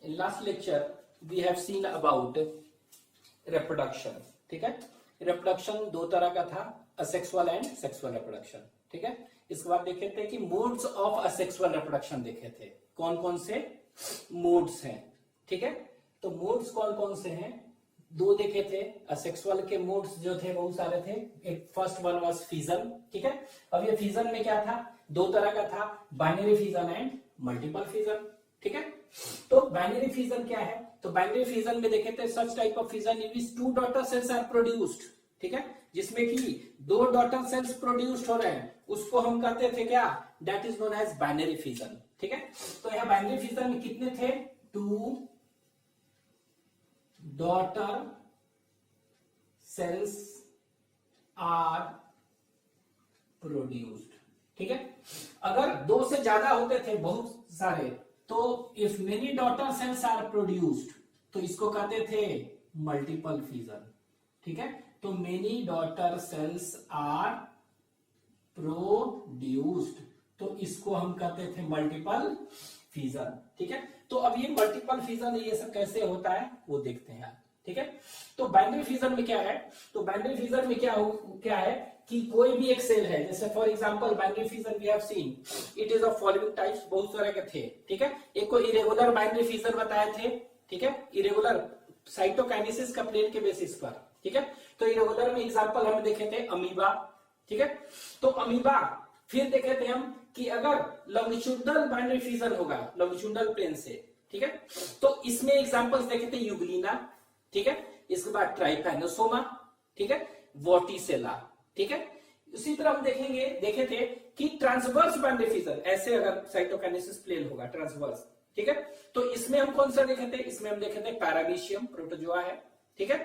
In last lecture we have seen about reproduction. ठीक है, reproduction दो तरह का था, asexual and sexual reproduction. ठीक है, इसके बाद देखे थे कि modes of asexual reproduction देखे थे, कौन कौन से modes हैं. ठीक है, तो modes कौन कौन से हैं, दो देखे थे. असेक्सुअल के मोड्स जो थे बहुत सारे थे. एक फर्स्ट वन वाज फिजन. ठीक है, अब ये फिजन में क्या था, दो तरह का था, binary fission and multiple fission. ठीक है, तो बाइनरी फिजन क्या है, तो बाइनरी फिजन में देखे थे such type of fission in which two daughter cells are produced. ठीक है, जिसमें कि दो डॉटर सेल्स प्रोड्यूस्ड हो रहे हैं, उसको हम कहते थे क्या, that is known as binary fission. ठीक है, तो यहां बाइनरी फिजन में कितने थे, two daughter cells are produced. ठीक है, अगर दो से ज्यादा होते थे, बहुत सारे, तो if many daughter cells are produced, तो इसको कहते थे मल्टीपल फिजन. ठीक है, तो many daughter cells are produced, तो इसको हम कहते थे मल्टीपल फिजन. ठीक है, तो अब ये मल्टीपल फिजन ये सब कैसे होता है वो देखते हैं. ठीक है, तो बाइनरी फिजन में क्या है, तो बाइनरी फिजन में क्या है कि कोई भी एक सेल है, जैसे for example binary fission we have seen, it is of following types, बहुत सारे के थे. ठीक है, एक को इरेगुलर बाइनरी फिजन बताए थे. ठीक है, इरेगुलर साइटोकाइनेसिस का प्लेन के बेसिस पर. ठीक है, तो इरेगुलर में एग्जांपल हम देखे थे अमीबा. ठीक है, तो अमीबा, फिर देखे थे हम कि अगर लॉन्गिट्यूडनल बाइनरी फिजन होगा लॉन्गिट्यूडनल प्लेन से. ठीक है, तो इसमें एग्जांपल्स देखे थे यूग्लिना. ठीक है, इसके बाद ट्राइपैनोसोमा. ठीक है, वॉटिसेला. ठीक है, उसी तरह हम देखे थे कि ट्रांसवर्स बाइनरी फिजन, ऐसे अगर साइटोकाइनेसिस प्लेन होगा ट्रांसवर्स. ठीक है, तो इसमें हम कौन सा देखे थे, इसमें हम देखे थे पैरामीशियम प्रोटोजोआ है. ठीक है,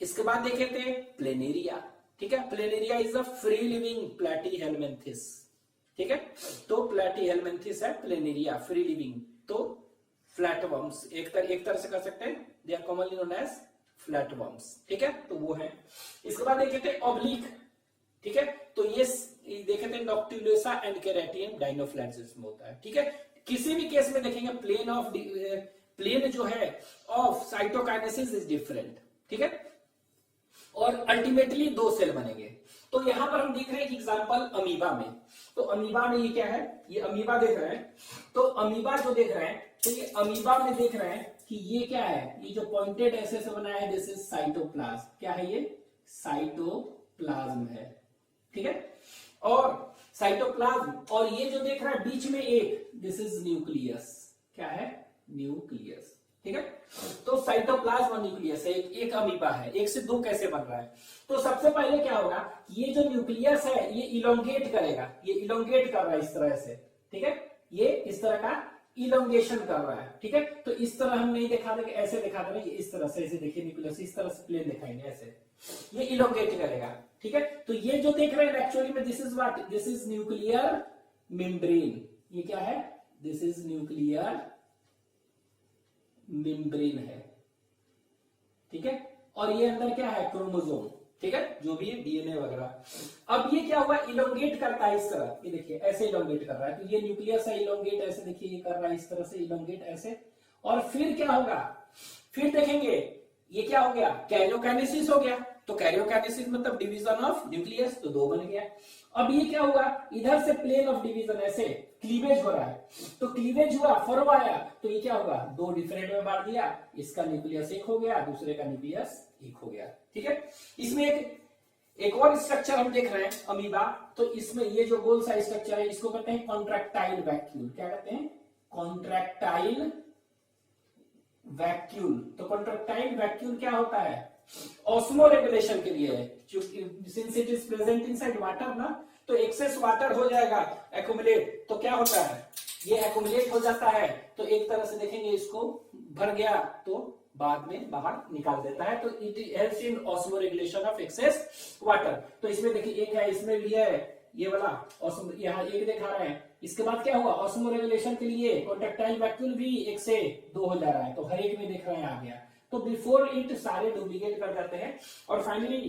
इसके बाद देखे थे प्लेनेरिया. ठीक है, planaria is a free living platyhelminthes. ठीक है, तो प्लैटीहेलमिन्थिस है प्लेनेरिया, फ्री लिविंग. तो फ्लैटवर्म्स एक तरह से कर सकते हैं, they are commonly known as flatworms. ठीक है, तो वो है. इसके बाद देखे थे ऑब्लिक. ठीक है, तो ये देखे थे नॉक्टिलुसा एंड केराटियम डाइनोफ्लैजिज्म होता है. ठीक है, किसी भी केस में देखेंगे प्लेन जो है ऑफ साइटोकाइनेसिस इज डिफरेंट. ठीक है, और अल्टीमेटली दो सेल बनेंगे. तो यहां पर हम देख रहे हैं एग्जांपल अमीबा में. तो अमीबा में ये क्या है, ये अमीबा देख रहे हैं. तो अमीबा जो देख रहे हैं, तो ये अमीबा में देख रहे हैं कि ये क्या है, ये जो पॉइंटेड ऐसे से बनाया है, दिस इज साइटोप्लाज्म. क्या है ये, साइटोप्लाज्म है. ठीक है, और साइटोप्लाज्म, और ये जो देख रहा है बीच में एक, दिस इज न्यूक्लियस. क्या है, न्यूक्लियस. ठीक है, तो साइटोप्लाज्म और न्यूक्लियस है, एक अमीबा है. एक से दो कैसे बन रहा है, तो सबसे पहले क्या होगा, ये जो न्यूक्लियस है ये इलोंगेट करेगा, ये इलोंगेट कर रहा है इस तरह से. ठीक है, ये इस तरह का इलोंगेशन कर रहा है. ठीक है, तो इस तरह हम नहीं दिखा देंगे, ऐसे दिखा देंगे, ये इस तरह से, ऐसे देखिए न्यूक्लियस इस तरह से प्लेन दिखाएंगे, ऐसे ये इलोंगेट करेगा. ठीक है, तो ये जो देख रहे हैं एक्चुअली में this is what, this is nuclear membrane. ये क्या है, दिस इज न्यूक्लियर मेम्ब्रेन है. ठीक है, और ये अंदर क्या है, क्रोमोसोम. ठीक है, जो भी है डीएनए वगैरह. अब ये क्या हुआ, इलोंगेट करता है इस तरह, ये देखिए ऐसे इलोंगेट कर रहा है. तो ये न्यूक्लियस है, इलोंगेट ऐसे देखिए ये कर रहा है इस तरह से, इलोंगेट ऐसे. और फिर क्या होगा, फिर देखेंगे ये क्या हो गया, कैरियोकाइनेसिस हो गया. तो कैरियोकाइनेसिस मतलब डिवीजन ऑफ न्यूक्लियस, तो दो बन गया. अब ये क्या हुआ, इधर से प्लेन ऑफ डिवीजन ऐसे क्लीवेज हो रहा है. तो क्लीवेज हुआ, फरो आया, तो ये क्या होगा, दो डिफरेंट में बांट दिया. इसका न्यूक्लियस एक हो गया, दूसरे का न्यूक्लियस एक हो गया. ठीक है, इसमें एक और स्ट्रक्चर हम देख रहे हैं अमीबा. तो इसमें ये जो गोल सा स्ट्रक्चर है, इसको कहते हैं कॉन्ट्रैक्टाइल वैक्यूल. क्या कहते हैं, कॉन्ट्रैक्टाइल वैक्यूल. तो कॉन्ट्रैक्टाइल वैक्यूल क्या होता है, ऑस्मो रेगुलेशन के लिए है. Since it is present inside water ना, तो एक्सेस वाटर हो जाएगा एक्युमुलेट, तो क्या होता है, ये एक्युमुलेट हो जाता है. तो एक तरह से देखेंगे इसको भर गया तो बाद में बाहर निकाल देता है. तो it helps in osmo regulation of excess water. तो इसमें देखिए एक है, इसमें भी है ये वाला ऑस्मो, यहाँ एक दिखा रहे हैं. इसके बाद क्या हुआ, ऑस्मो रेगुलेशन के लिए कॉन्ट्रैक्टाइल वैक्यूल भी एक से दो हो जा रहा है. तो हर एक में देख रहे हैं आ गया. तो बिफोर इट सारे डुप्लीकेट कर जाते हैं. और फाइनली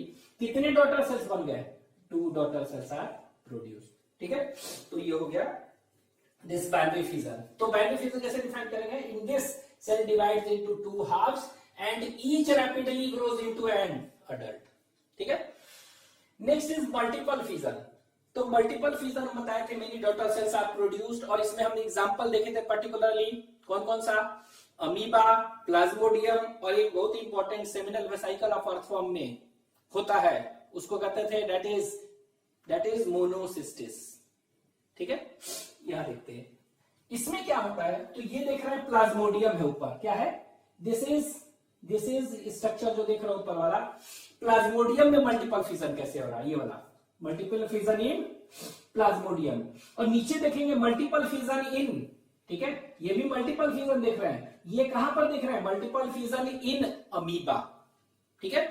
कितने डॉटर सेल्स बन गए, 2 डॉटर सेल्स आर प्रोड्यूस्ड. ठीक है, तो ये हो गया दिस बाइनरी फिजन. तो बाइनरी फिजन कैसे डिफाइन करेंगे, in this cell divides into two halves and each rapidly grows into an adult. ठीक है. Next is multiple fission. तो मल्टीपल फिजन हम बताए थे many daughter cells are produced, और इसमें हमने एग्जांपल देखे थे पर्टिकुलरली कौन कौन सा, अमीबा, प्लाज्मोडियम, और एक बहुत important seminal vesicle of earthworm में होता है, उसको कहते थे दैट इज मोनोसिस्टिस. ठीक है, यहां देखते हैं इसमें क्या होता है. तो ये देख रहे हैं प्लाज्मोडियम है ऊपर, क्या है, दिस इज स्ट्रक्चर जो देख रहे हो ऊपर वाला. प्लाज्मोडियम में मल्टीपल फिजन कैसे हो रहा है, ये वाला मल्टीपल फिजन इन प्लाज्मोडियम. और नीचे देखेंगे मल्टीपल फिजन इन, ठीक है, ये भी मल्टीपल फिजन देख रहे हैं. ये कहां पर देख रहे हैं, मल्टीपल फिजन इन अमीबा. ठीक है,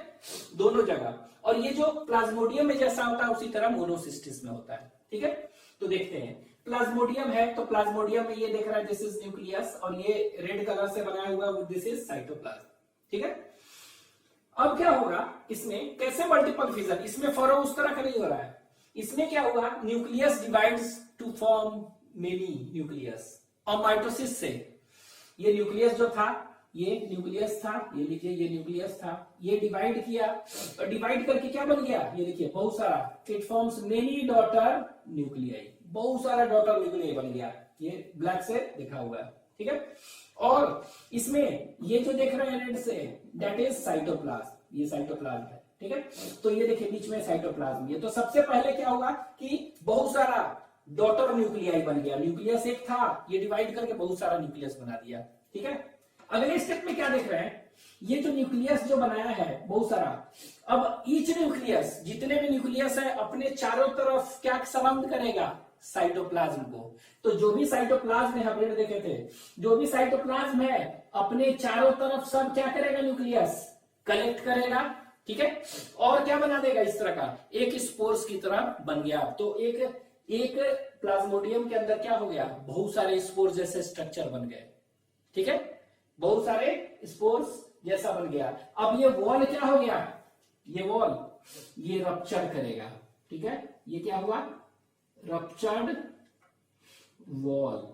दोनों जगह. और ये जो प्लाज्मोडियम में जैसा होता है उसी तरह मोनोसिस्टिस में होता है. ठीक है, तो देखते हैं. प्लाज्मोडियम है तो प्लाज्मोडियम में ये देख रहा है दिस इज न्यूक्लियस, और ये रेड कलर से बनाया हुआ दिस इज साइटोप्लाज्म. ठीक है, अब क्या होगा इसमें, कैसे मल्टीपल फिजन, इसमें फॉलो उस तरह का नहीं हो रहा है. इसमें क्या हुआ, nucleus divides to form many nucleus. और माइटोसिस से ये न्यूक्लियस जो था, ये न्यूक्लियस था, ये लिखिए ये न्यूक्लियस था, ये डिवाइड किया, और डिवाइड करके क्या बन गया, ये देखिए बहुत सारा, it forms many daughter nuclei, बहुत सारा डॉटर न्यूक्लियाई बन गया. ये ब्लैक से लिखा हुआ है. ठीक है, और इसमें ये जो देख रहे हैं रेड से, दैट इज साइटोप्लाज्म, ये साइटोप्लाज्म है. ठीक है, तो ये देखिए बीच में साइटोप्लाज्म. ये तो सबसे पहले क्या होगा कि बहुत सारा डॉटर न्यूक्लियाई बन गया. न्यूक्लियस एक था, ये डिवाइड करके बहुत सारा न्यूक्लियस बना दिया. ठीक है, अगले स्टेप में क्या देख रहे हैं, ये जो न्यूक्लियस जो बनाया है बहुत सारा, अब ईच न्यूक्लियस, जितने भी न्यूक्लियस है अपने चारों तरफ क्या सराउंड करेगा, साइटोप्लाज्म को. तो जो भी साइटोप्लाज्म है, हम देखे थे, जो भी साइटोप्लाज्म है अपने चारों तरफ सब क्या करेगा, न्यूक्लियस कलेक्ट करेगा. ठीक है, और क्या बना देगा, इस तरह का एक स्पोर्स की तरह बन गया. तो एक प्लाज्मोडियम के अंदर क्या हो गया, बहुत सारे स्पोर्स जैसे स्ट्रक्चर बन गए. ठीक है, बहुत सारे स्पोर्स जैसा बन गया. अब ये वॉल क्या हो गया, ये वॉल ये रप्चर करेगा. ठीक है, ये क्या हुआ, रप्चर्ड वॉल.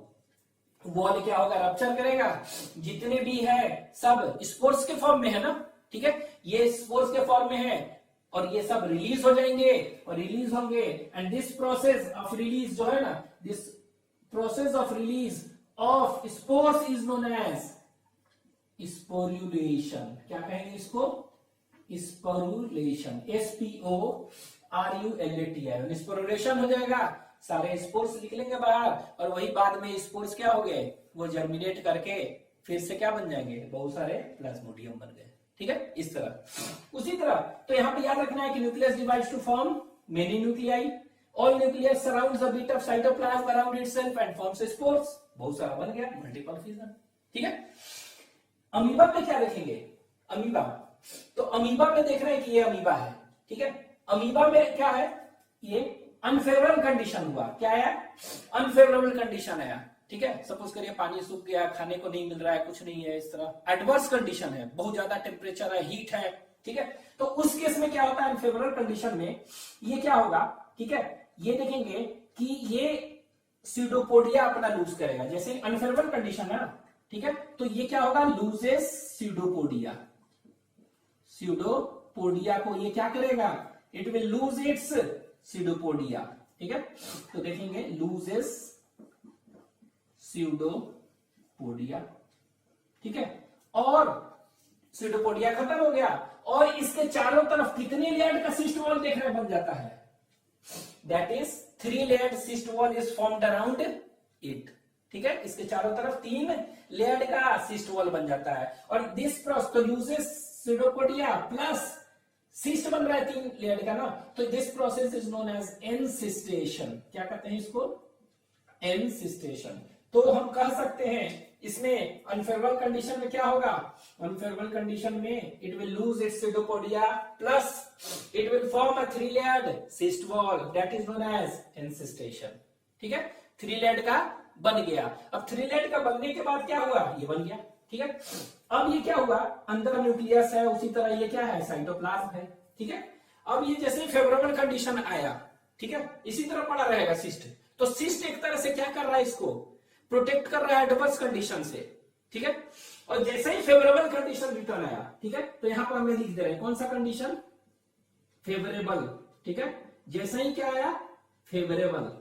वॉल क्या होगा, रप्चर करेगा. जितने भी है सब स्पोर्स के फॉर्म में है ना. ठीक है, ये स्पोर्स के फॉर्म में है, और ये सब रिलीज हो जाएंगे और रिलीज होंगे. And this process of release जो है ना, this process of release of spores is known as sporulation. क्या कहेंगे इसको, स्पोरुलेशन. SPORULATION. स्पोरुलेशन हो जाएगा, सारे स्पोर्स निकलेंगे बाहर, और वही बाद में स्पोर्स क्या हो गए, वो जर्मिनेट करके फिर से क्या बन जाएंगे, बहुत सारे प्लाज्मोडियम बन गए. ठीक है, इस तरह. उसी तरह तो यहां पे याद रखना है कि nucleus divides to form many nuclei. All nucleus surrounds a bit of cytoplasm around itself and forms spores. बहुत सारा बन गया, मल्टीपल फिजन. ठीक है, अमीबा में क्या देखेंगे, अमीबा, तो अमीबा में देख रहे हैं कि ये अमीबा है. ठीक है, अमीबा में क्या है, ये अनफेवरेबल कंडीशन हुआ. क्या है, अनफेवरेबल कंडीशन है. ठीक है, सपोज करिए पानी सूख गया, खाने को नहीं मिल रहा है, कुछ नहीं है, इस तरह एडवर्स कंडीशन है, बहुत ज्यादा टेम्परेचर है, हीट है. ठीक है, तो उस केस में क्या होता है, अनफेवरेबल कंडीशन में ये क्या होगा. ठीक है, ये देखेंगे कि ये स्यूडोपोडिया अपना लूज करेगा, जैसे अनफेवरेबल कंडीशन है ना. ठीक है, तो ये क्या होगा, लूजेस स्यूडोपोडिया. स्यूडोपोडिया को ये क्या करेगा, it will lose its pseudopodia. ठीक है, तो देखेंगे लूजेस स्यूडोपोडिया. ठीक है, और स्यूडोपोडिया खत्म हो गया, और इसके चारों तरफ कितने लेयर का सिस्ट वॉल देख रहे बन जाता है, that is 3 layered cyst wall is formed around it. ठीक है, इसके चारों तरफ 3 लेयर का सिस्ट वॉल बन जाता है. और this process uses pseudopodia plus cyst बन रहा है 3 लेयर का ना, तो this process is known as encystation. क्या कहते हैं इसको, एनसिस्टेशन. तो हम कह सकते हैं इसमें अनफेवरेबल कंडीशन में क्या होगा, अनफेवरेबल कंडीशन में it will lose its pseudopodia plus it will form a 3 layered cyst wall, that is known as encystation. ठीक है, 3 लेयर्ड का बन गया. अब 3 लेयर्ड का बनने के बाद क्या हुआ, ये बन गया. ठीक है, अब ये क्या हुआ, अंदर न्यूक्लियस है, उसी तरह ये क्या है, साइटोप्लाज्म है. ठीक है, अब ये जैसे फेवरेबल कंडीशन आया, ठीक है, इसी तरह पड़ा रहेगा सिस्ट. तो सिस्ट एक तरह से क्या कर रहा है, इसको प्रोटेक्ट कर रहा है एडवर्स कंडीशन से. ठीक है। और जैसे ही फेवरेबल कंडीशन रिटर्न आया, ठीक है, तो यहां पर हमें लिख दे रहे हैं कौन सा कंडीशन, फेवरेबल, ठीक है। जैसे ही क्या आया, फेवरेबल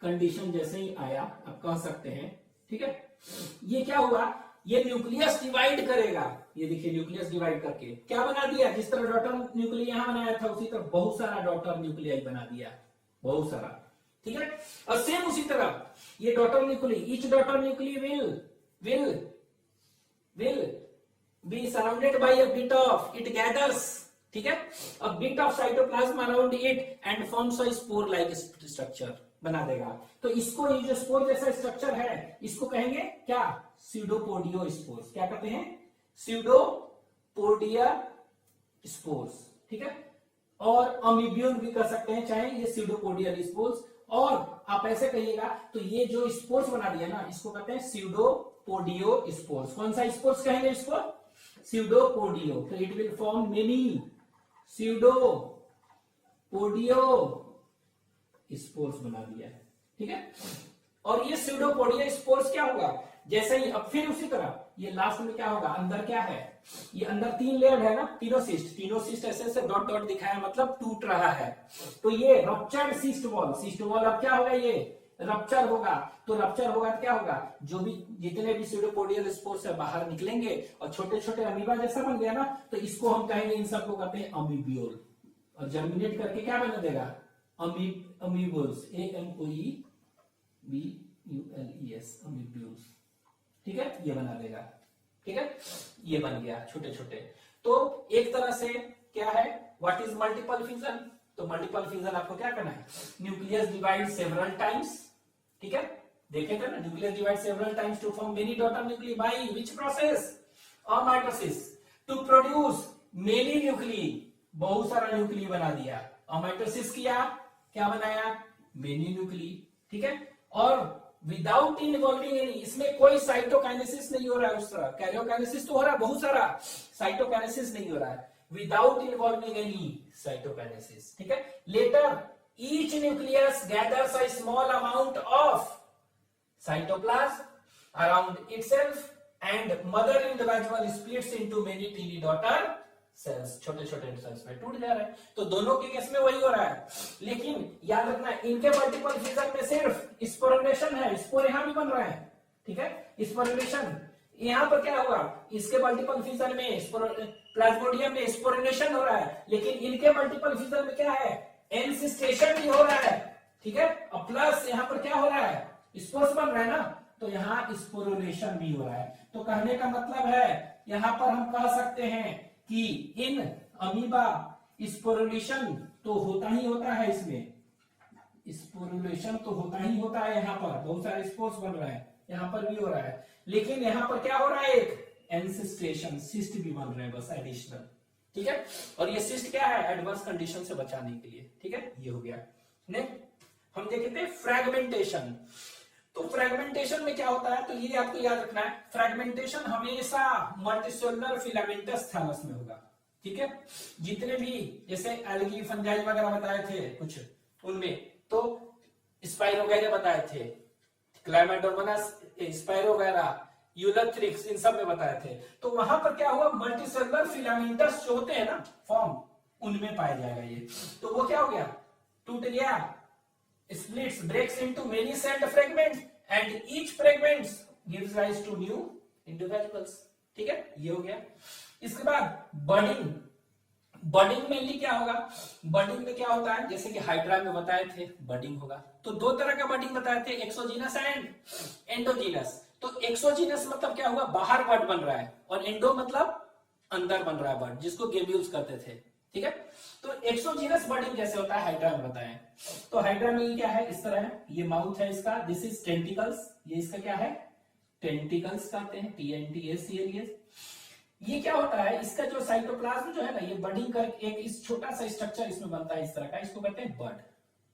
कंडीशन जैसे ही आया, आप कह सकते हैं, ठीक है। ये क्या हुआ, ये न्यूक्लियस डिवाइड करेगा, ये देखिए न्यूक्लियस डिवाइड करके क्या बना दिया, जिस तरह डॉटर न्यूक्लियस यहां बनाया था उसी तरह बहुत सारा डॉटर न्यूक्लियाई बना दिया, बहुत सारा, ठीक है। और सेम उसी तरह ये daughter nucleus, each daughter nucleus will be surrounded by a bit of, it gathers, ठीक है, अ bit of cytoplasm around it and forms a spore like structure, बना देगा। तो इसको, ये जो स्पोर जैसा स्ट्रक्चर है, इसको कहेंगे क्या, स्यूडोपोडियो स्पोर्स, क्या कहते हैं, स्यूडोपोडिया स्पोर्स, ठीक है। और अमीबियन भी कर सकते हैं, चाहे ये स्यूडोपोडियल स्पोर्स, और आप ऐसे कहिएगा तो ये जो स्पोर्स बना दिया ना, इसको कहते हैं स्यूडोपोडियो स्पोर्स। कौन सा स्पोर्स कहेंगे इसको, स्यूडोपोडियो। तो it will form many pseudopodiospores बना दिया है, ठीक है। और ये स्यूडोपोडिया स्पोर्स क्या होगा, जैसे ही अब फिर उसी तरह ये लास्ट में क्या होगा, अंदर क्या है, ये अंदर 3 लेयर है ना, तीनों सिस्ट ऐसे ऐसे डॉट डॉट दिखाया, मतलब टूट रहा है। तो ये रप्चर्ड सिस्ट वॉल अब क्या होगा, ये रप्चर होगा। तो रप्चर होगा तो क्या होगा, जो भी जितने भी स्यूडोपोडियल स्पोर्स है बाहर निकलेंगे और छोटे छोटे अमीबा जैसा बन गया ना, तो इसको हम कहेंगे, इन सबको कहते हैं अमीबियोल। और जर्मिनेट करके क्या बना देगा, अमीबोल्स, AMOEBULES, अमीब्यूल्स, ठीक है, ये बना देगा, ठीक है। ये बन गया छोटे छोटे। तो एक तरह से क्या है, व्हाट इज मल्टीपल फ्यूजन, तो मल्टीपल फ्यूजन आपको क्या करना है, न्यूक्लियस डिवाइड सेवरल टाइम्स, ठीक है, देखेगा ना, nucleus divide several times to form many daughter nucleus by which process, amitosis, to produce many nucleus, बहुत सारा न्यूक्लियस बना दिया, अमाइटोसिस किया, क्या बनाया, मेनी न्यूक्लियस, ठीक है। और विदाउट इन्वॉल्विंग एनी, इसमें कोई साइटोकाइनेसिस नहीं हो रहा है, उस तरह कैरियोकाइनेसिस तो हो रहा है बहुत सारा, साइटोकाइनेसिस नहीं हो रहा है, विदाउट इन्वॉल्विंग एनी साइटोकाइनेसिस, ठीक है। Later each nucleus gathers a small amount of cytoplasm around itself and mother individual splits into many tiny daughter cells, छोटे छोटे सेल्स में टूट जा रहा है। तो दोनों के केस में वही हो रहा है, लेकिन याद रखना इनके मल्टीपल फ्यूजन में सिर्फ स्पोरेशन है, स्पोर यहां भी बन रहा है, ठीक है, स्पोरेशन। यहां पर क्या होगा, इसके मल्टीपल फ्यूजन में प्लाज्मोडियम में स्पोरेशन हो रहा है, लेकिन इनके मल्टीपल फ्यूजन में क्या है, एनसिस्टेशन भी हो रहा है, ठीक है। और प्लस यहां पर क्या हो रहा है, स्पोर्स बन रहा है ना, तो यहां स्पोरुलेशन भी हो रहा है। तो कहने का मतलब है यहां पर हम कह सकते हैं कि इन अमीबा स्पोरुलेशन तो होता ही होता है, इसमें स्पोरुलेशन तो होता ही होता है, यहाँ पर बहुत सारे स्पोर्स बन रहा है, यहाँ पर भी हो रहा है, लेकिन यहाँ पर क्या हो रहा है, एक एनसिस्टेशन, सिस्ट भी बन रहे हैं बस एडिशनल, ठीक है। और ये सिस्ट क्या है, एडवर्स कंडीशन से बचाने के लिए, ठीक है, ये हो गया। नेक्स्ट हम देखते हैं फ्रेगमेंटेशन। तो फ्रेगमेंटेशन में क्या होता है, तो ये आपको याद रखना है, फ्रेगमेंटेशन हमेशा मल्टीसेलुलर फिलामेंटस थैलस में होगा, ठीक है। जितने भी जैसे एल्गी फंजाई वगैरह बताए थे कुछ, उनमें तो स्पाइरो वगैरह बताए थे, क्लाइमेडोमोनास, स्पाइरो वगैरह, यूलथ्रिक्स, इन सब में बताए थे। तो वहां पर क्या हुआ, मल्टीसेलुलर फिलामेंटस जो होते हैं ना फॉर्म, उनमें पाया जाएगा ये। तो वो क्या हो गया, टूट गया, splits, breaks into many celled fragments and each fragments gives rise to new individuals, ठीक है, ये हो गया। इसके बाद बडिंग मेनली क्या होगा, बडिंग में क्या होता है, जैसे कि हाइड्रा में बताए थे बडिंग होगा। तो दो तरह का बडिंग बताए थे, एक्सोजीनस एंड एंडोजीनस। तो एक्सोजीनस मतलब क्या हुआ, बाहर बड बन रहा है, और एंडो मतलब अंदर बन रहा है बड, जिसको गेम्यूल्स करते थे, ठीक है। तो एक्सोजीनस बडिंग जैसे होता है हाइड्रा में बताएं। तो हाइड्रा में क्या है, इस तरह है, ये माउथ है इसका, दिस इज टेंटिकल्स, ये इसका क्या है, टेंटिकल्स कहते हैं, TNTACLES। ये क्या होता है, इसका जो साइटोप्लाज्म जो है ना, ये बडिंग कर एक इस छोटा सा स्ट्रक्चर इसमें बनता है इस तरह का, इसको कहते हैं बड,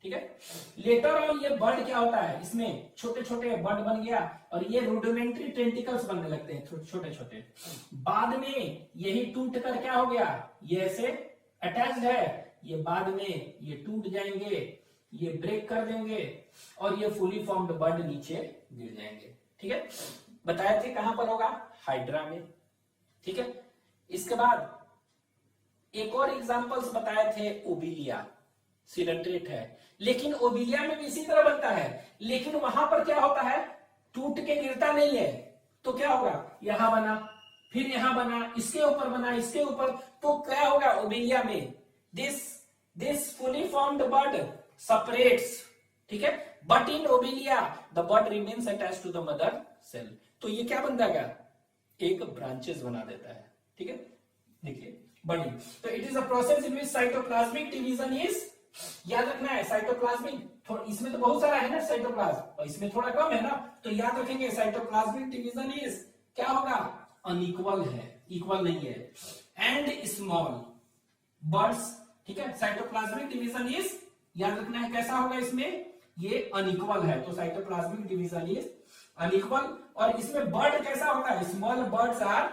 ठीक है। लेटर ऑन ये बड क्या होता है, इसमें छोटे छोटे बड बन गया, और ये रूडिमेंट्री टेंटिकल्स बनने लगते हैं छोटे छोटे। बाद में यही टूट कर क्या हो गया, ये ऐसे अटैच्ड है, ये बाद में ये टूट जाएंगे, ये ब्रेक कर देंगे और ये फुली फॉर्म्ड बड नीचे गिर जाएंगे। ठीक है, बताए थे कहां पर होगा, हाइड्रा में। ठीक है, इसके बाद एक और एग्जांपल्स बताए थे, ओबिलिया सिलेंट्रेट है, लेकिन ओबिलिया में भी इसी तरह बनता है, लेकिन वहां पर क्या होता है, टूट के गिरता नहीं है। तो क्या होगा, यहां बना, फिर यहां बना, इसके ऊपर बना, इसके ऊपर, तो क्या होगा ओबिलिया में, this fully formed bud separates। ठीक है, but in Obelia the bud remains attached to the mother cell. तो ये क्या बन जाएगा, एक ब्रांचेस बना देता है। ठीक है, देखिए बड़ी, तो it is a process in which cytoplasmic division is, याद रखना है साइटोप्लाज्मिक, इसमें तो बहुत सारा है ना साइटोप्लाज्म, और इसमें थोड़ा कम है ना, तो याद रखेंगे साइटोप्लाज्मिक डिवीजन इज क्या होगा, अनइक्वल है, इक्वल नहीं है, एंड स्मॉल बर्ड्स। ठीक है, साइटोप्लाज्मिक डिवीजन इज, याद रखना है कैसा होगा, इसमें ये अनइक्वल है, तो साइटोप्लाज्मिक डिवीजन इज अनइक्वल, और इसमें बर्ड कैसा होता है, स्मॉल बर्ड्स आर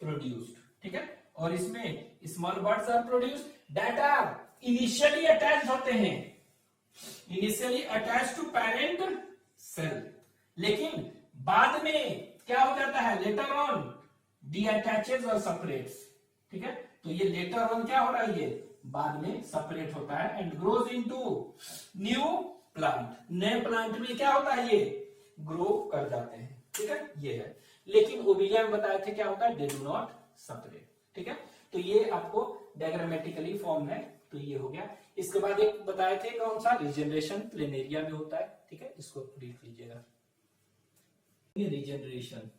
प्रोड्यूस्ड। ठीक है, और इसमें small buds are produced that are initially attached होते हैं, initially attached to parent cell, लेकिन बाद में क्या हो जाता है, लेटर ऑन डीअटैचेस और सेपरेट्स। ठीक है, तो ये लेटर ऑन क्या हो रहा है, ये बाद में सेपरेट होता है and grows into new plant, नए प्लांट में क्या होता है, ये ग्रो कर जाते हैं। ठीक है, ये है, लेकिन ओबिलिया में बताए थे क्या होता है, दे डू नॉट सेपरेट। ठीक है, तो ये आपको डायग्रामेटिकली फॉर्म है, तो ये हो गया। इसके बाद एक बताए थे कौन सा, रिजेनरेशन प्लेनेरिया में होता है। ठीक है, इसको रीड कीजिएगा, ये रिजेनरेशन,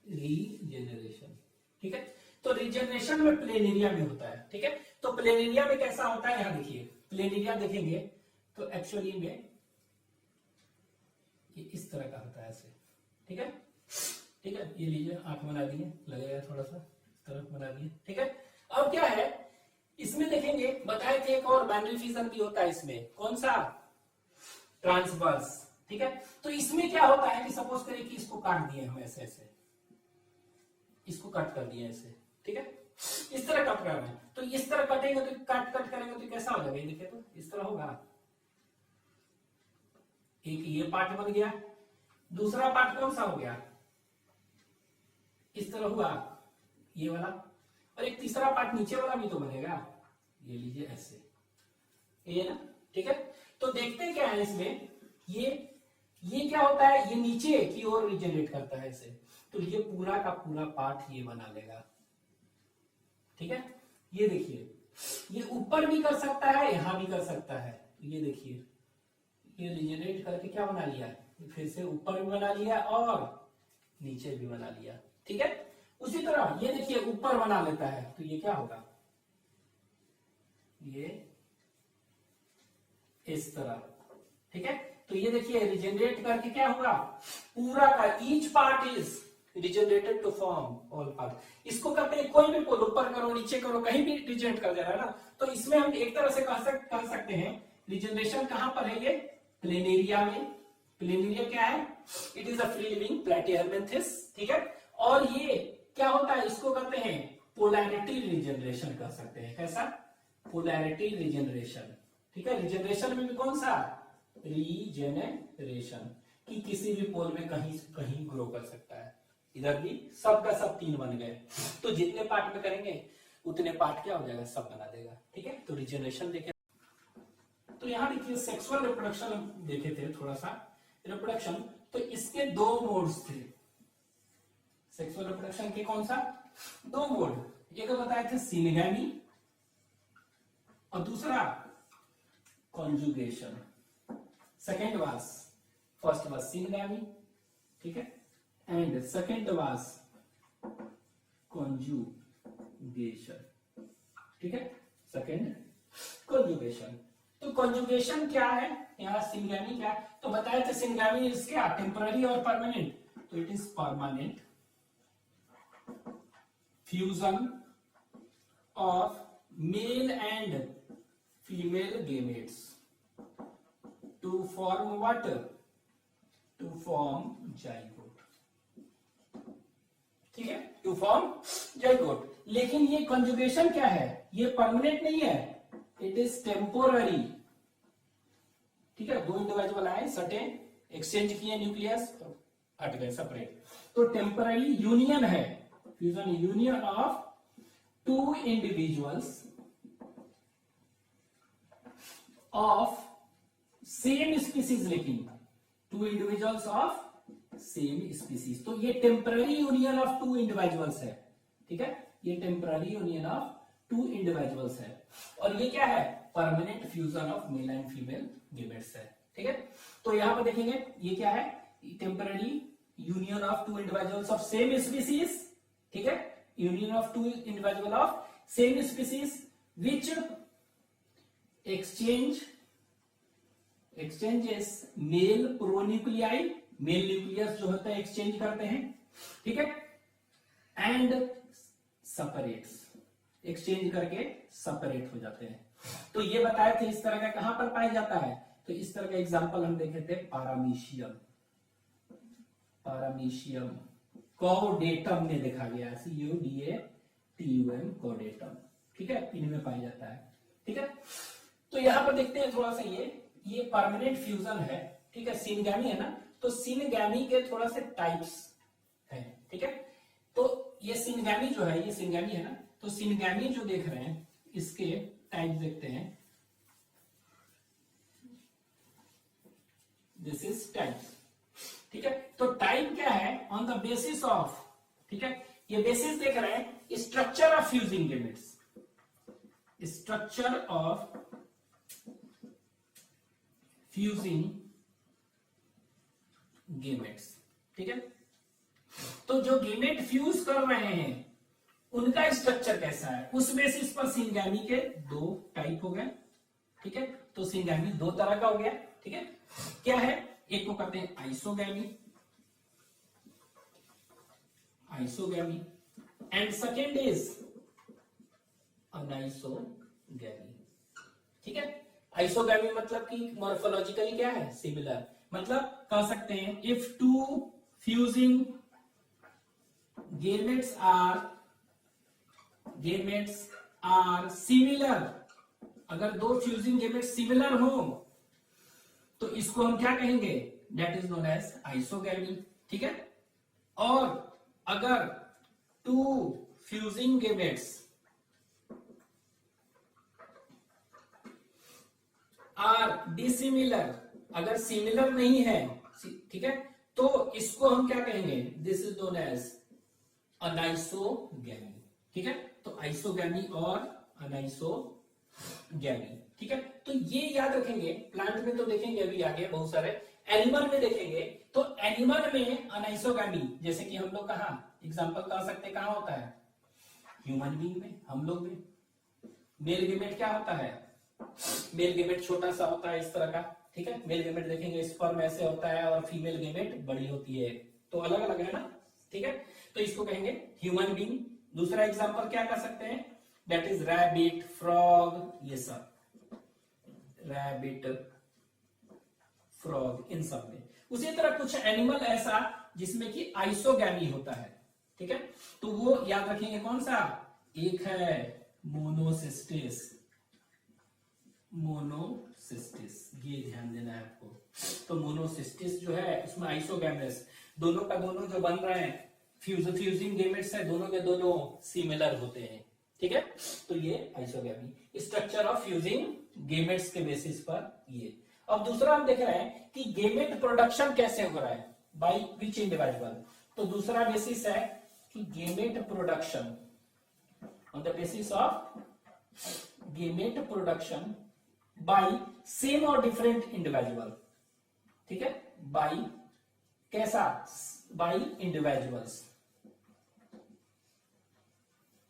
रीजेनरेशन। ठीक है, तो रिजेनरेशन में प्लेनेरिया में होता है। ठीक है, तो प्लेनेरिया में कैसा होता है, यहां देखिए, प्लेनेरिया देखेंगे तो एक्चुअली में ये इस तरह का होता है ऐसे। ठीक है, ठीक है, ये लीजिए, आंख बना दिए, लगेगा थोड़ा सा इस तरफ बना दिए। ठीक है, अब क्या है, इसमें देखेंगे बताए थे एक और बाइनरी फिजन भी होता है, इसमें कौन सा, ट्रांसवर्स। ठीक है, तो इसमें क्या होता है कि सपोज करिए कि इसको काट दिए हम ऐसे ऐसे, इसको कट कर दिए ऐसे। ठीक है, इस तरह कट कर रहे हैं, तो इस तरह कटेंगे तो कट करेंगे तो कैसा हो जाएगा, ये देखिए, तो इस तरह होगा, एक ये पार्ट बन गया, दूसरा पार्ट कौन सा हो गया, इस तरह हुआ ये वाला, और एक तीसरा पार्ट नीचे वाला भी तो बनेगा, ये लीजिए ऐसे, ये ना। ठीक है, तो देखते क्या है इसमें, ये क्या होता है, ये नीचे की ओर रिजेनरेट करता है ऐसे, तो ये पूरा का पूरा पार्ट ये बना लेगा। ठीक है, ये देखिए, ये ऊपर भी कर सकता है, यहां भी कर सकता है, तो ये देखिए, ये रिजेनरेट करके क्या बना लिया, फिर से ऊपर भी बना लिया और नीचे भी बना लिया। ठीक है, उसी तरह ये देखिए ऊपर बना लेता है, तो ये क्या होगा, ये इस तरह। ठीक है, तो ये देखिए रिजेनरेट करके क्या होगा, पूरा का each part is regenerated to form all part. इसको करते हैं कोई भी पोल, ऊपर करो नीचे करो, कहीं भी रिजेनरेट कर दे रहा है ना, तो इसमें हम एक तरह से कह सकते हैं रिजेनरेशन कहां पर है, ये प्लेनेरिया में। प्लेनेरिया क्या है, it is a free living platyhelminthes. ठीक है, और ये क्या होता है, इसको कहते हैं पोलैरिटी रिजेनरेशन कर सकते हैं, कैसा, पोलैरिटी रिजेनरेशन। ठीक है, रिजेनरेशन में भी कौन सा, रीजेनरेशन, कि किसी भी पोल में कहीं कहीं ग्रो कर सकता है, इधर भी सब का सब 3 बन गए, तो जितने पार्ट में करेंगे उतने पार्ट क्या हो जाएगा, सब बना देगा। ठीक है, तो रिजेनरेशन देखे, तो यहां देखिए सेक्सुअल रिप्रोडक्शन देखे थे थोड़ा सा, रिप्रोडक्शन, तो इसके 2 मोड्स थे, सेक्सुअल रिप्रोडक्शन के कौन सा, 2 मोड, एक बताए थे सिनगैमी और दूसरा conjugation. Second was, first was syngamy, ठीक है, एंड सेकेंड वाज कॉन्जुगेशन। ठीक है, सेकेंड कॉन्जुगेशन। तो कॉन्जुगेशन क्या है, यहाँ सिनगैमी क्या है, तो बताए थे सिनगैमी इज क्या, टेम्पररी और परमानेंट, तो it is permanent fusion of male and female gametes to form what, to form zygote. ठीक है, टू फॉर्म जाइगोट। लेकिन ये कंजुगेशन क्या है, ये परमानेंट नहीं है, इट इज टेम्पोररी। ठीक है, दो इंडिविजुअल आए, सटे, एक्सचेंज किए न्यूक्लियस, हट गए सेपरेट, तो टेम्पररी यूनियन है, fusion union of two individuals of same species, लेकिन two individuals of same species, तो ये temporary union of two individuals है। ठीक है, ये temporary union of two individuals है, और ये क्या है, permanent fusion of male and female gametes है। ठीक है, तो यहां पर देखेंगे ये क्या है, temporary union of two individuals of same species. ठीक है, union of two individual of same species which exchanges male pronuclei, male nucleus जो होता है एक्सचेंज करते हैं। ठीक है, एंड सेपरेट्स, एक्सचेंज करके सेपरेट हो जाते हैं। तो ये बताए थे इस तरह का कहां पर पाया जाता है, तो इस तरह का एग्जांपल हम देखे थे पारामीशियम, पारामीशियम कॉडेटम में देखा गया, CODATUM कॉडेटम। ठीक है, इनमें पाया जाता है। ठीक है, तो यहां पर देखते हैं थोड़ा सा, ये परमानेंट फ्यूजन है। ठीक है, सिनगैमी है ना, तो सिनगैमी के थोड़ा से टाइप्स है। ठीक है, तो ये सिनगैमी जो है, ये सिनगैमी है ना, तो सिनगैमी जो देख रहे हैं इसके टाइप देखते हैं, दिस इज टाइप। ठीक है, तो टाइप क्या है, ऑन द बेसिस ऑफ, ठीक है, ये बेसिस देख रहे हैं structure of fusing gametes, structure of fusing gametes. ठीक है, तो जो गेमेट फ्यूज कर रहे हैं उनका स्ट्रक्चर कैसा है, उस बेसिस पर सिनगैमी के दो टाइप हो गए। ठीक है, तो सिनगैमी दो तरह का हो गया। ठीक है, क्या है, एक को कहते हैं isogamy, isogamy, and second is anisogamy. ठीक है, आइसोगैमी मतलब कि मॉर्फोलॉजिकली क्या है, सिमिलर, मतलब कह सकते हैं if two fusing gametes are similar, अगर दो फ्यूजिंग गेमेट्स सिमिलर हो तो इसको हम क्या कहेंगे, that is known as isogamy. ठीक है, और अगर two fusing gametes are dissimilar, अगर सिमिलर नहीं है, ठीक है, तो इसको हम क्या कहेंगे, this is known as anisogamy. ठीक है, तो आइसोगैमी और अनाइसोगैमी। ठीक है, तो ये याद रखेंगे। प्लांट में तो देखेंगे अभी आगे बहुत सारे, एनिमल में देखेंगे, तो एनिमल में अनाइसोगैमी, जैसे कि हम लोग कहा एग्जांपल कह सकते हैं, कहां होता है, ह्यूमन बीइंग में, हम लोग में। मेल गेमेट क्या होता है, मेल गेमेट छोटा सा होता है इस तरह का। ठीक है, मेल गेमेट देखेंगे स्पर्म ऐसे होता है और फीमेल गेमेट बड़ी होती है, तो अलग अलग है ना। ठीक है, तो इसको कहेंगे ह्यूमन बीइंग। दूसरा एग्जांपल क्या कर सकते हैं, दैट इज रैबिट, फ्रॉग, ये सब, रैबिट, फ्रॉग, इन सब में। उसी तरह कुछ एनिमल ऐसा जिसमें कि आइसोगैमी होता है। ठीक है, तो वो याद रखेंगे कौन सा, एक है मोनोसिस्टिस, मोनोसिस्टिस, ये ध्यान देना है आपको। तो मोनोसिस्टिस जो है उसमें आइसोगैमस, दोनों का दोनों जो बन रहे हैं फ्यूजिंग गेमेट्स है, दोनों के दोनों सिमिलर होते हैं। ठीक है, तो ये isogamy, structure of fusing gametes के बेसिस पर ये। अब दूसरा हम देख रहे हैं कि गेमेट प्रोडक्शन कैसे हो रहा है, बाय विच इंडिविजुअल। तो दूसरा बेसिस है कि gamete production on the basis of gamete production by same और डिफरेंट इंडिविजुअल। ठीक है, बाय कैसा, बाय इंडिविजुअल्स।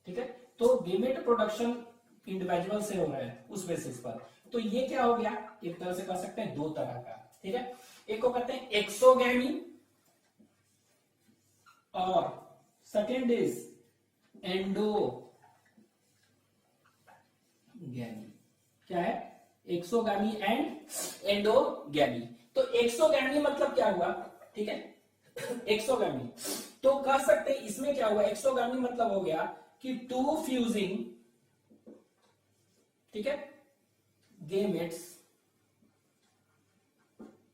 ठीक है, तो गेमेट प्रोडक्शन इंडिविजुअल से हो रहा है उस बेसिस पर। तो ये क्या हो गया, एक तरह से कह सकते हैं दो तरह का। ठीक है, एक को कहते हैं एक्सोगैमी और सेकेंड इज एंडोगैमी। क्या है, एक्सोगैमी एंड एंडोगैमी। तो एक्सोगैमी मतलब क्या हुआ, ठीक है, एक्सोगैमी तो कह सकते हैं इसमें क्या हुआ, एक्सोगैमी मतलब हो गया कि टू फ्यूजिंग, ठीक है, गेमेट्स,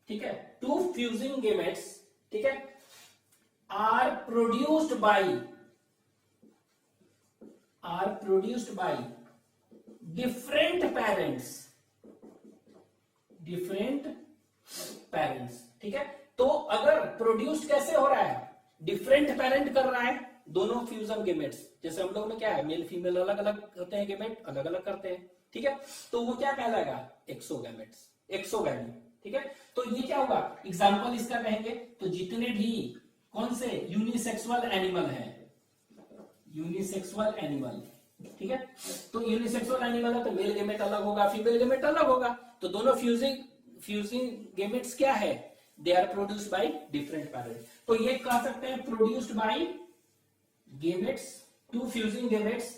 ठीक है, टू फ्यूजिंग गेमेट्स, ठीक है, are produced by different parents, ठीक है। तो अगर प्रोड्यूस्ड कैसे हो रहा है, डिफरेंट पेरेंट कर रहा है दोनों फ्यूजन गेमेट्स, जैसे हम लोग में क्या है, मेल फीमेल अलग अलग होते हैं, गेमेट अलग अलग करते हैं, ठीक है, तो वो क्या कहलाएगा, एक्सोगैमी, ठीक है। तो ये क्या होगा, एग्जांपल इसका कहेंगे तो जितने भी कौन से यूनिसेक्सुअल एनिमल, ठीक है, तो यूनिसेक्सुअल एनिमल है तो मेल गेमेट अलग होगा, फीमेल गेमेट अलग होगा, तो दोनों फ्यूजिंग गेमेट्स क्या है, they are produced by different parent. तो ये कह सकते हैं produced by gametes, two fusing gametes,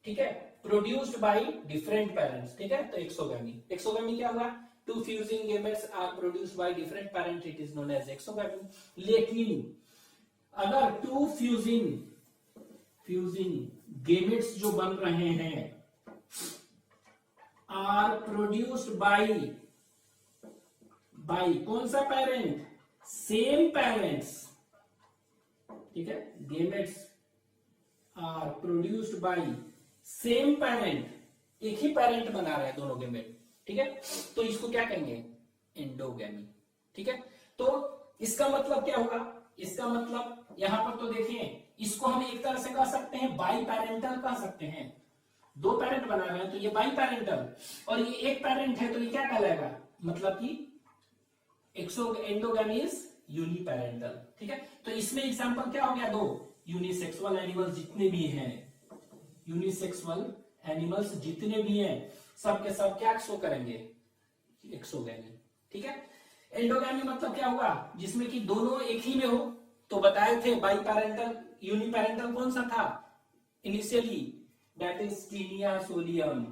ठीक है, प्रोड्यूस्ड बाय डिफरेंट पेरेंट्स, ठीक है। तो एक्सोगैमी क्या हुआ, two fusing gametes are produced by different parent, it is known as exogamy. लेकिन अगर टू फ्यूजिंग गेमेट्स जो बन रहे हैं आर प्रोड्यूस्ड बाय कौन सा पेरेंट, सेम पेरेंट्स, ठीक है, gametes are produced by same parent, एक ही पेरेंट बना रहे हैं दोनों गेमेट, ठीक है, तो इसको क्या कहेंगे, एंडोगैमी, ठीक है। तो इसका मतलब क्या होगा, इसका मतलब यहां पर तो देखिए, इसको हम एक तरह से कह सकते हैं बाई पैरेंटल कह सकते हैं, दो पेरेंट बना रहे हैं तो ये बाई पैरेंटल, और ये एक पेरेंट है तो ये क्या कहलाएगा, मतलब कि एंडोगैमी इज यूनिपेरेंटल, ठीक है। तो इसमें एग्जांपल क्या हो गया, दो यूनिसेक्सुअल एनिमल्स जितने भी हैं, सब के सब क्या शो करेंगे, एक्सोगैमी, ठीक है। एंडोगैमी मतलब क्या होगा, जिसमें कि दोनों एक ही में हो, तो बताए थे बाई पैरेंटल, यूनिपेरेंटल कौन सा था initially, that is Taenia solium,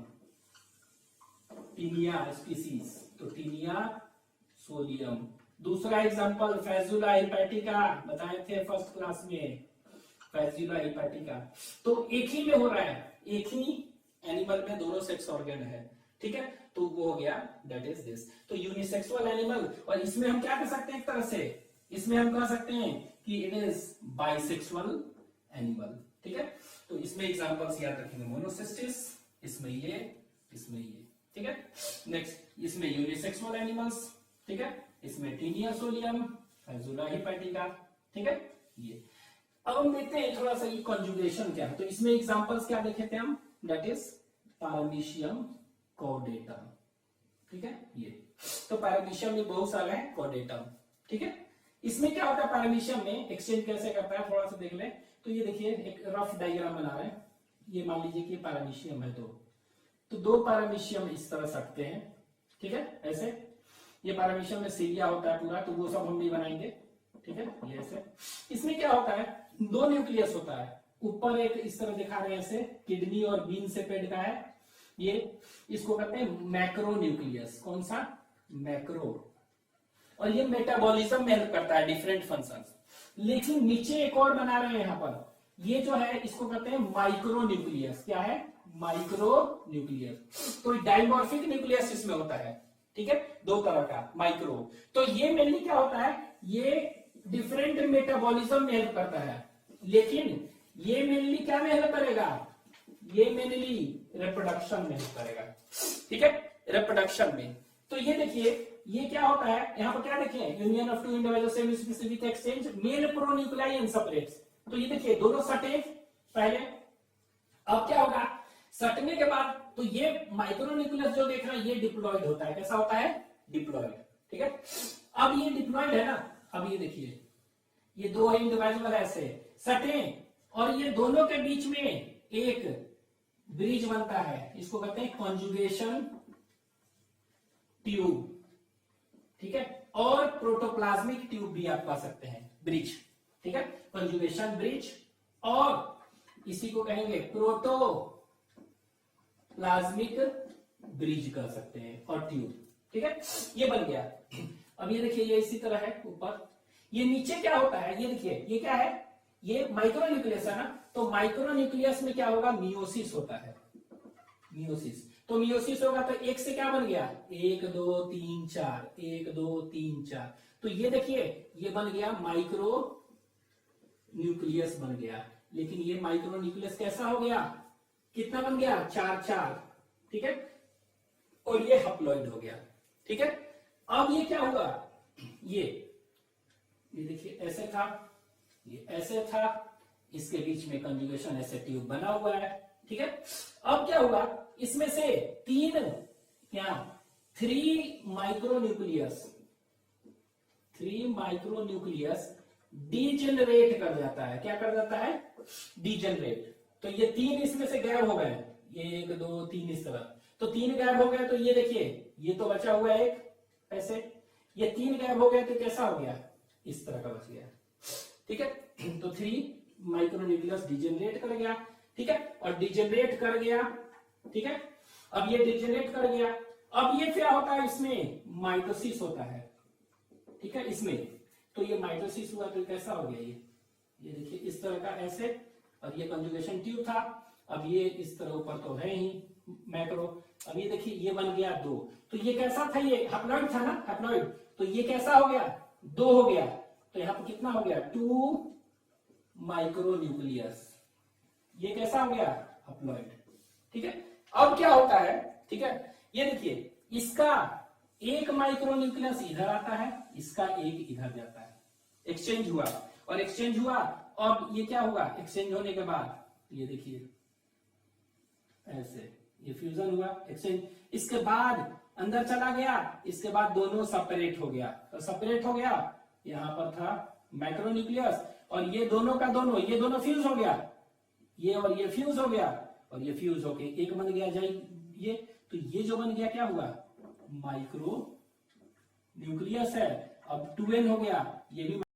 Taenia species, तो टीनिया सोलियम। दूसरा एग्जांपल फैजुला हिपैटिका, बताए थे फर्स्ट क्लास में, फैजुला हिपैटिका, तो एक ही में हो रहा है, एक ही एनिमल में दोनों सेक्स ऑर्गन है, ठीक है, तो वो हो गया, दैट इज दिस। तो यूनिसेक्सुअल एनिमल, और इसमें हम क्या कर सकते हैं, एक तरह से इसमें हम कह सकते हैं कि इट इज बाइसेक्सुअल एनिमल, ठीक है। तो इसमें एग्जांपल्स याद रखेंगे, मोनोसिस्टिस, इसमें ये, ठीक है। नेक्स्ट इसमें यूनिसेक्सुअल एनिमल्स, ठीक है, इसमें टीनिया सोलियम, फैजुला हिपैटिका, ठीक है। ये अब हम देखते हैं थोड़ा सा ये कॉन्जुगेशन क्या है, तो इसमें एग्जांपल्स क्या देखे थे हम, दैट इज पैरामीशियम कॉर्डेटम, ठीक है। ये तो पैरामीशियम में बहुत सारे हैं, कॉर्डेटम, ठीक है। इसमें क्या होता है, पैरामीशियम में एक्सचेंज कैसे करता है, थोड़ा सा देख ले। तो ये देखिए एक रफ डायग्राम बना रहे हैं, ये मान लीजिए कि पैरामीशियम है, तो दो पैरामीशियम इस तरह सकते हैं, ठीक है, ऐसे। ये पैरामीशियम में सीलिया होता है पूरा, तो वो सब हम नहीं बनाएंगे, ठीक है, ये ऐसे। इसमें क्या होता है, दो न्यूक्लियस होता है, ऊपर एक इस तरह दिखा रहे हैं ऐसे, किडनी और बीन से पेड़ का है, ये इसको कहते हैं मैक्रो न्यूक्लियस, कौन सा, मैक्रो, और ये मेटाबॉलिज्म में हेल्प करता है, डिफरेंट फंक्शंस। लेकिन नीचे एक और बना रहे हैं यहाँ पर, ये जो है इसको कहते हैं माइक्रो न्यूक्लियस, क्या है, माइक्रो न्यूक्लियस। तो डाइमॉर्फिक न्यूक्लियस इसमें होता है, ठीक है, दो तरह का माइक्रो। तो ये मेनली क्या होता है, ये डिफरेंट मेटाबॉलिज्म में हेल्प करता है, लेकिन ये मेनली क्या में हेल्प करेगा, ये मेनली रिप्रोडक्शन में हेल्प करेगा, ठीक है, रिप्रोडक्शन में। तो ये देखिए ये क्या होता है, यहाँ पर क्या देखिए, union of two individual semi specific exchange, male pronuclei and separates. तो ये देखिए दोनों सटे पहले, अब क्या होगा, सटने के बाद तो ये माइक्रोन्यूक्लियस जो देख रहे हैं ये डिप्लॉयड होता है, कैसा होता है, डिप्लॉयड, ठीक है। अब ये डिप्लॉयड है ना, अब ये देखिए ये दो इंडिविजुअल ऐसे सटे, और ये दोनों के बीच में एक ब्रिज बनता है, इसको कहते हैं कॉन्जुगेशन ट्यूब, ठीक है, और प्रोटोप्लाज्मिक ट्यूब भी आप कह सकते हैं, ब्रिज, ठीक है, कंजुगेशन ब्रिज, और इसी को कहेंगे प्रोटोप्लाज्मिक ब्रिज कह सकते हैं, और ट्यूब, ठीक है, ये बन गया। अब ये देखिए ये इसी तरह है ऊपर, ये नीचे क्या होता है, ये देखिए ये क्या है, ये माइक्रो न्यूक्लियस है ना, तो माइक्रो न्यूक्लियस में क्या होगा, मियोसिस होता है, मियोसिस। तो मियोसिस होगा तो एक से क्या बन गया, 1 2 3 4, 1 2 3 4। तो ये देखिए ये बन गया माइक्रो न्यूक्लियस बन गया। लेकिन ये माइक्रो न्यूक्लियस कैसा हो गया, कितना बन गया, 4 4, ठीक है। और ये हैप्लॉइड हो गया, ठीक है। अब ये क्या हुआ, ये देखिए ऐसे था, ये ऐसे था, इसके बीच में कंजुगेशन ऐसे ट्यूब बना हुआ है, ठीक है। अब क्या हुआ, इसमें से 3 माइक्रोन्यूक्लियस डीजेनरेट कर जाता है। क्या कर जाता है, डीजेनरेट। तो ये 3 इसमें से गायब हो गए, ये 1 2 3 इस तरह। तो 3 गायब हो गए, तो ये देखिए ये तो बचा हुआ है एक ऐसे, ये 3 गायब हो गए तो कैसा हो गया, इस तरह का बच गया, ठीक है। तो 3 माइक्रोन्यूक्लियस डीजेनरेट कर गया, ठीक है। और डीजेनरेट कर गया, ठीक है। अब ये डीजेनरेट कर गया, अब ये क्या होता है, इसमें माइटोसिस होता है, ठीक है, इसमें। तो ये माइटोसिस हुआ तो कैसा हो गया, ये देखिए इस तरह का ऐसे, और ये कंजुगेशन ट्यूब था। अब ये इस तरह ऊपर तो है ही मैक्रो। अब ये देखिए ये बन गया 2। तो ये कैसा था, ये हैप्लॉइड था ना, हैप्लॉइड। तो ये कैसा हो गया, 2 हो गया। तो यहाँ पर कितना हो गया, 2 माइक्रोन्यूक्लियस। ये कैसा हो गया, हैप्लॉइड, ठीक है। अब क्या होता है, ठीक है, ये देखिए इसका एक माइक्रोन्यूक्लियस इधर आता है, इसका एक इधर जाता है, एक्सचेंज हुआ। और एक्सचेंज हुआ, अब ये क्या होगा, एक्सचेंज होने के बाद ये देखिए ऐसे, ये फ्यूजन हुआ, एक्सचेंज। इसके बाद अंदर चला गया, इसके बाद दोनों सेपरेट हो गया। तो सेपरेट हो गया, यहां पर था माइक्रोन्यूक्लियस, और ये दोनों का दोनों, ये दोनों फ्यूज हो गया, ये और ये फ्यूज हो गया, और ये फ्यूज होके एक बन गया जाए ये। तो ये जो बन गया क्या हुआ, माइक्रो न्यूक्लियस है। अब 2n हो गया, ये भी